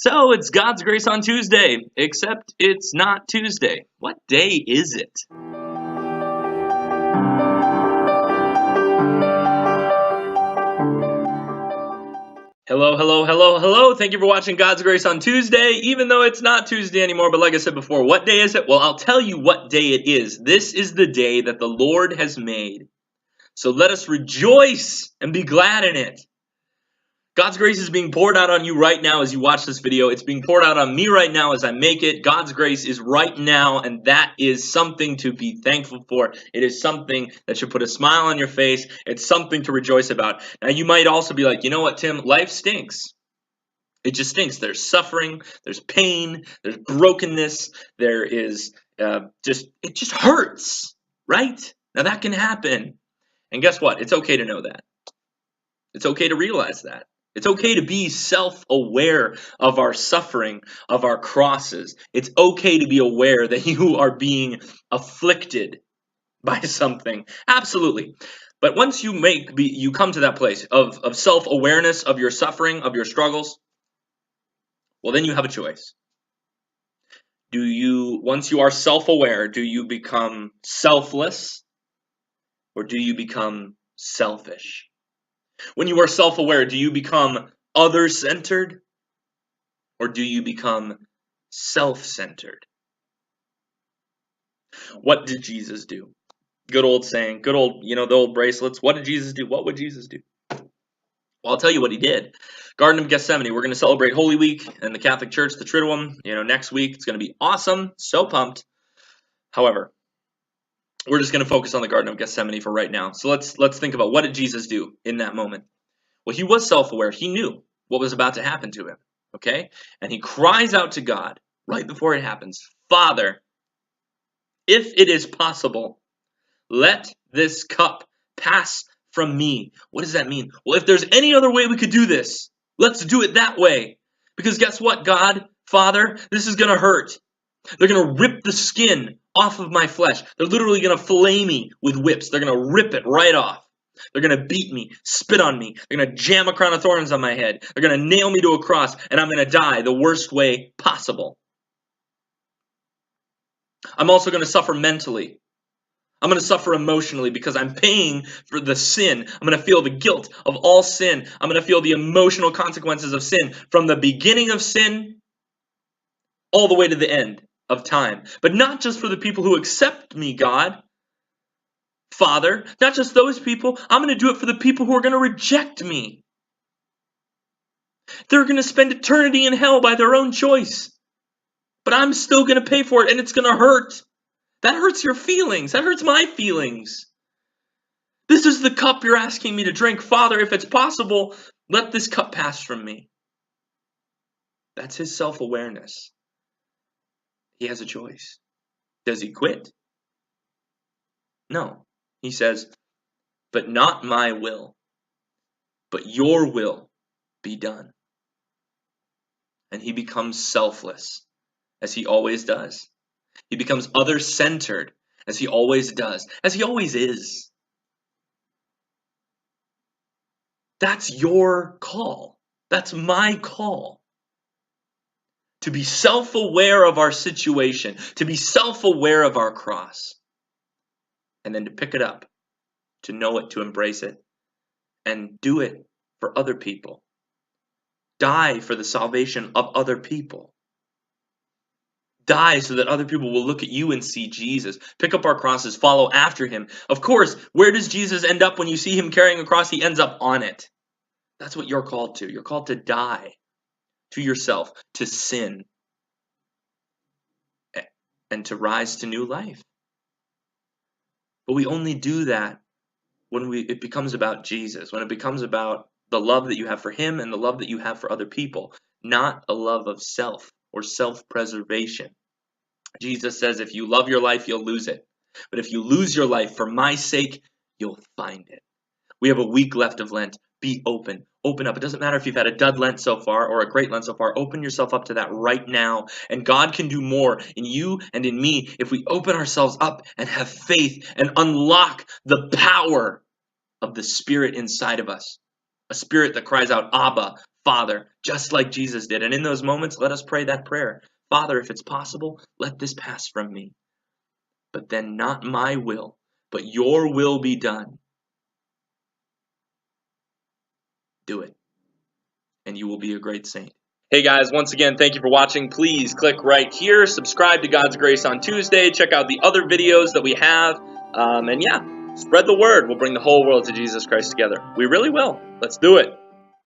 So it's God's Grace on Tuesday, except it's not Tuesday. What day is it? Hello, hello, hello, hello. Thank you for watching God's Grace on Tuesday, even though it's not Tuesday anymore. But like I said before, what day is it? Well, I'll tell you what day it is. This is the day that the Lord has made. So let us rejoice and be glad in it. God's grace is being poured out on you right now as you watch this video. It's being poured out on me right now as I make it. God's grace is right now, and that is something to be thankful for. It is something that should put a smile on your face. It's something to rejoice about. Now, you might also be like, you know what, Tim? Life stinks. It just stinks. There's suffering. There's pain. There's brokenness. There is it just hurts, right? Now, that can happen. And guess what? It's okay to know that. It's okay to realize that. It's okay to be self-aware of our suffering, of our crosses. It's okay to be aware that you are being afflicted by something. Absolutely. But once you come to that place of self-awareness of your suffering, of your struggles, well, then you have a choice. Once you are self-aware, do you become selfless or do you become selfish? When you are self-aware, do you become other-centered or do you become self-centered? What did Jesus do? Good old saying, the old bracelets. What did Jesus do? What would Jesus do? Well, I'll tell you what he did. Garden of Gethsemane. We're going to celebrate Holy Week and the Catholic Church, the Triduum. Next week. It's going to be awesome. So pumped. However, we're just going to focus on the Garden of Gethsemane for right now. So let's think about what did Jesus do in that moment. Well, he was self-aware. He knew what was about to happen to him, okay? And he cries out to God right before it happens, Father, if it is possible, let this cup pass from me. What does that mean? Well, if there's any other way we could do this, let's do it that way. Because guess what, God, Father, this is going to hurt. They're going to rip the skin off of my flesh. They're literally going to fillet me with whips. They're going to rip it right off. They're going to beat me, spit on me. They're going to jam a crown of thorns on my head. They're going to nail me to a cross, and I'm going to die the worst way possible. I'm also going to suffer mentally. I'm going to suffer emotionally because I'm paying for the sin. I'm going to feel the guilt of all sin. I'm going to feel the emotional consequences of sin from the beginning of sin all the way to the end of time. But not just for the people who accept me, God. Father, not just those people. I'm going to do it for the people who are going to reject me. They're going to spend eternity in hell by their own choice. But I'm still going to pay for it, and it's going to hurt. That hurts your feelings. That hurts my feelings. This is the cup you're asking me to drink. Father, if it's possible, let this cup pass from me. That's his self-awareness. He has a choice. Does he quit? No. He says, but not my will, but your will be done. And he becomes selfless, as he always does. He becomes other-centered, as he always does, as he always is. That's your call. That's my call. To be self-aware of our situation, to be self-aware of our cross, and then to pick it up, to know it, to embrace it, and do it for other people. Die for the salvation of other people. Die so that other people will look at you and see Jesus. Pick up our crosses, follow after him. Of course, where does Jesus end up when you see him carrying a cross? He ends up on it. That's what you're called to. You're called to die to yourself, to sin, and to rise to new life. But we only do that when it becomes about Jesus, when it becomes about the love that you have for him and the love that you have for other people, not a love of self or self-preservation. Jesus says, if you love your life, you'll lose it. But if you lose your life for my sake, you'll find it. We have a week left of Lent. Be open. Open up. It doesn't matter if you've had a dud Lent so far or a great Lent so far. Open yourself up to that right now. And God can do more in you and in me if we open ourselves up and have faith and unlock the power of the Spirit inside of us. A spirit that cries out, Abba, Father, just like Jesus did. And in those moments, let us pray that prayer. Father, if it's possible, let this pass from me. But then not my will, but your will be done. Do it, and you will be a great saint. Hey guys, once again, thank you for watching. Please click right here, subscribe to God's Grace on Tuesday, check out the other videos that we have, and yeah, spread the word. We'll bring the whole world to Jesus Christ together. We really will. Let's do it.